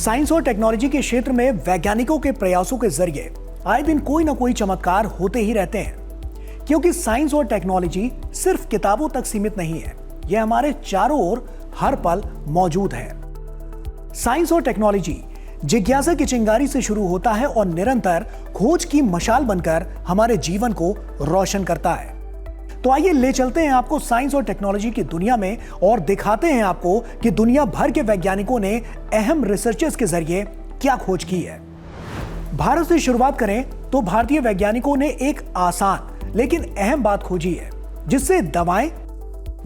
Science और technology के क्षेत्र में वैज्ञानिकों के प्रयासों के जरिए आए दिन कोई ना कोई चमत्कार होते ही रहते हैं, क्योंकि साइंस और टेक्नोलॉजी सिर्फ किताबों तक सीमित नहीं है, यह हमारे चारों ओर हर पल मौजूद है। साइंस और टेक्नोलॉजी जिज्ञासा की चिंगारी से शुरू होता है और निरंतर खोज की मशाल बनकर हमारे जीवन को रोशन करता है। तो आइए ले चलते हैं आपको साइंस और टेक्नोलॉजी की दुनिया में और दिखाते हैं आपको कि दुनिया भर के वैज्ञानिकों ने अहम रिसर्चेस के जरिए क्या खोज की है। भारत से शुरुआत करें तो भारतीय वैज्ञानिकों ने एक आसान लेकिन अहम बात खोजी है, जिससे दवाएं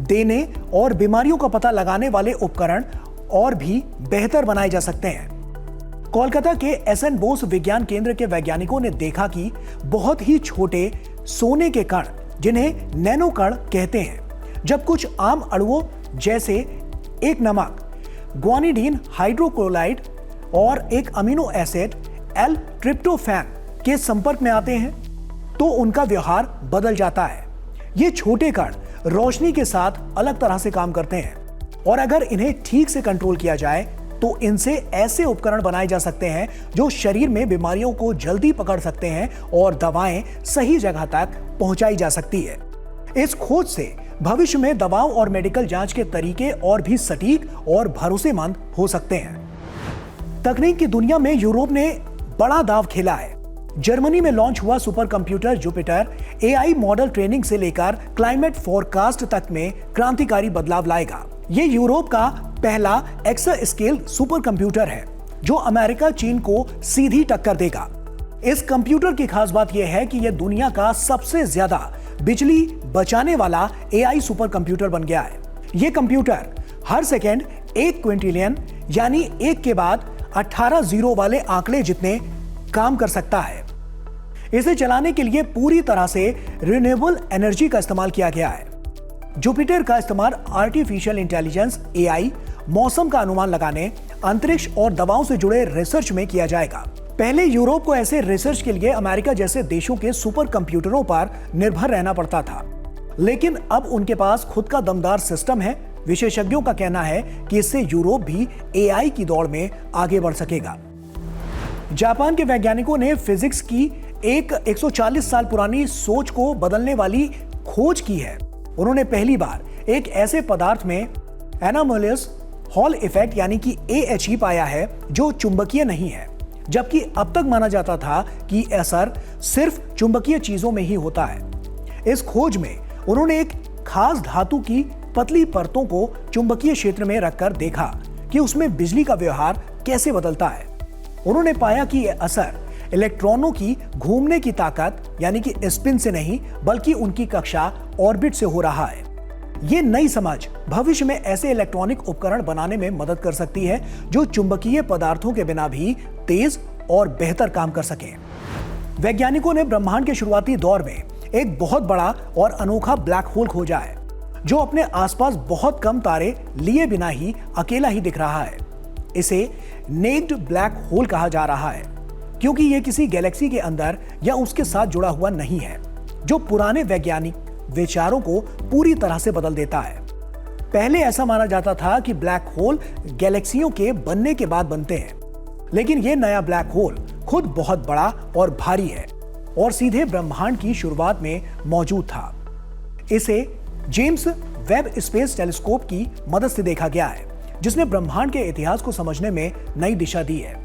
देने और बीमारियों का पता लगाने वाले उपकरण और भी बेहतर बनाए जा सकते हैं। कोलकाता के एसएन बोस विज्ञान केंद्र के वैज्ञानिकों ने देखा कि बहुत ही छोटे सोने के कण, जिन्हें नैनो कण कहते हैं, जब कुछ आम अणुओं जैसे एक नमक ग्वानिडीन हाइड्रोक्लोराइड और एक अमीनो एसिड एल ट्रिप्टोफैन के संपर्क में आते हैं तो उनका व्यवहार बदल जाता है। ये छोटे कण रोशनी के साथ अलग तरह से काम करते हैं और अगर इन्हें ठीक से कंट्रोल किया जाए तो इनसे ऐसे उपकरण बनाए जा सकते हैं जो शरीर में बीमारियों को जल्दी पकड़ सकते हैं और दवाएं सही जगह तक पहुंचाई जा सकती है। इस खोज से भविष्य में दवाओं और मेडिकल जांच के तरीके और भी सटीक और भरोसेमंद हो सकते हैं। तकनीक की दुनिया में यूरोप ने बड़ा दांव खेला है। जर्मनी में लॉन्च हुआ super computer Jupiter AI model training से लेकर क्लाइमेट फोरकास्ट तक में क्रांतिकारी बदलाव लाएगा। ये यूरोप का पहला एक्सा स्केल सुपर कंप्यूटर है जो अमेरिका चीन को सीधी टक्कर देगा। इस कंप्यूटर की खास बात यह है कि यह दुनिया का सबसे ज्यादा बिजली बचाने वाला एआई सुपर कंप्यूटर बन गया है। यह कंप्यूटर हर सेकेंड 1 क्विंटिलियन यानी एक के बाद 18 जीरो वाले आंकड़े जितने काम कर सकता है। इसे चलाने के लिए पूरी तरह से रिन्यूएबल एनर्जी का इस्तेमाल किया गया है। जुपिटर का इस्तेमाल आर्टिफिशियल इंटेलिजेंस एआई, मौसम का अनुमान लगाने, अंतरिक्ष और दवाओं से जुड़े रिसर्च में किया जाएगा। पहले यूरोप को ऐसे रिसर्च के लिए अमेरिका जैसे देशों के सुपर कंप्यूटरों पर निर्भर रहना पड़ता था, लेकिन अब उनके पास खुद का दमदार सिस्टम है। विशेषज्ञों का कहना है कि इससे यूरोप भी एआई की दौड़ में आगे बढ़ सकेगा। जापान के वैज्ञानिकों ने फिजिक्स की एक 140 साल पुरानी सोच को बदलने वाली खोज की है। उन्होंने पहली बार एक ऐसे पदार्थ में एनोमलियस हॉल इफेक्ट यानी कि AHE पाया है जो चुंबकीय नहीं है, जबकि अब तक माना जाता था कि असर सिर्फ चुंबकीय चीजों में ही होता है। इस खोज में उन्होंने एक खास धातु की पतली परतों को चुंबकीय क्षेत्र में रखकर देखा कि उसमें बिजली का व्यवहार कैसे बदलता है। उन्होंने पाया कि यह असर इलेक्ट्रॉनों की घूमने की ताकत यानी कि स्पिन से नहीं बल्कि उनकी कक्षा ऑर्बिट से हो रहा है। ये नई समझ भविष्य में ऐसे इलेक्ट्रॉनिक उपकरण बनाने में मदद कर सकती है जो चुंबकीय पदार्थों के बिना भी तेज और बेहतर काम कर सकें। वैज्ञानिकों ने ब्रह्मांड के शुरुआती दौर में एक बहुत बड़ा और अनोखा ब्लैक होल खोजा है जो अपने आसपास बहुत कम तारे लिए बिना ही अकेला ही दिख रहा है। इसे नेक्ड ब्लैक होल कहा जा रहा है क्योंकि यह किसी गैलेक्सी के अंदर या उसके साथ जुड़ा हुआ नहीं है, जो पुराने वैज्ञानिक विचारों को पूरी तरह से बदल देता है। पहले ऐसा माना जाता था कि ब्लैक होल गैलेक्सियों के बनने के बाद बनते हैं, लेकिन यह नया ब्लैक होल खुद बहुत बड़ा और भारी है और सीधे ब्रह्मांड की शुरुआत में मौजूद था। इसे जेम्स वेब स्पेस टेलीस्कोप की मदद से देखा गया है, जिसने ब्रह्मांड के इतिहास को समझने में नई दिशा दी है।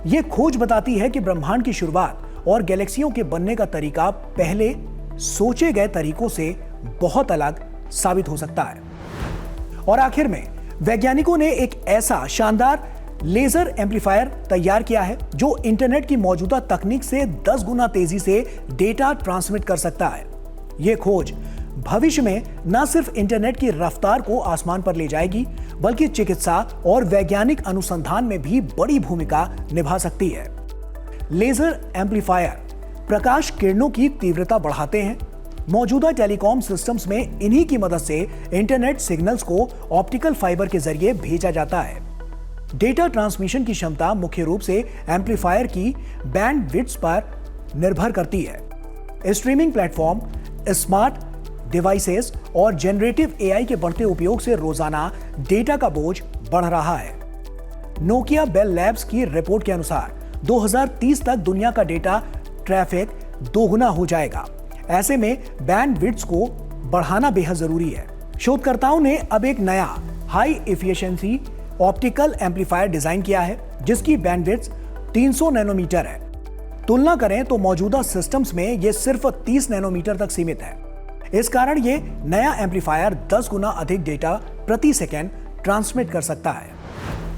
यह खोज बताती है कि ब्रह्मांड की शुरुआत और गैलेक्सियों के बनने का तरीका पहले सोचे गए तरीकों से बहुत अलग साबित हो सकता है। और आखिर में वैज्ञानिकों ने एक ऐसा शानदार लेजर एम्पलीफायर तैयार किया है जो इंटरनेट की मौजूदा तकनीक से 10 गुना तेजी से डेटा ट्रांसमिट कर सकता है। यह खोज भविष्य में न सिर्फ इंटरनेट की रफ्तार को आसमान पर ले जाएगी, बल्कि चिकित्सा और वैज्ञानिक अनुसंधान में भी बड़ी भूमिका निभा सकती है। लेजर एम्पलीफायर प्रकाश किरणों की तीव्रता बढ़ाते हैं। मौजूदा टेलीकॉम सिस्टम्स में इन्हीं की मदद से इंटरनेट सिग्नल्स को ऑप्टिकल फाइबर के जरिए भेजा जाता है। डेटा ट्रांसमिशन की क्षमता मुख्य रूप से एम्पलीफायर की बैंडविड्थ पर निर्भर करती है। स्ट्रीमिंग प्लेटफॉर्म, स्मार्ट डिवाइसेस और जनरेटिव एआई के बढ़ते उपयोग से रोजाना डेटा का बोझ बढ़ रहा है। नोकिया बेल लैब्स की रिपोर्ट के अनुसार 2030 तक दुनिया का डेटा ट्रैफिक दोगुना हो जाएगा। ऐसे में बैंडविड्थ को बढ़ाना बेहद जरूरी है। शोधकर्ताओं ने अब एक नया high efficiency optical amplifier design किया है जिसकी बैंडविड्थ 300 नैनोमीटर है। तुलना करें तो मौजूदा सिस्टम्स में यह सिर्फ 30 नैनोमीटर तक सीमित है। इस कारण यह नया एम्पलीफायर 10 गुना अधिक डेटा प्रति सेकंड ट्रांसमिट कर सकता है।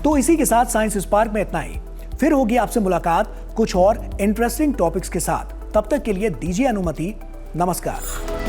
तो इसी के साथ साइंस स्पार्क में इतना ही। फिर होगी आपसे मुलाकात कुछ और इंटरेस्टिंग टॉपिक्स के साथ। तब तक के लिए दीजिए अनुमति। नमस्कार।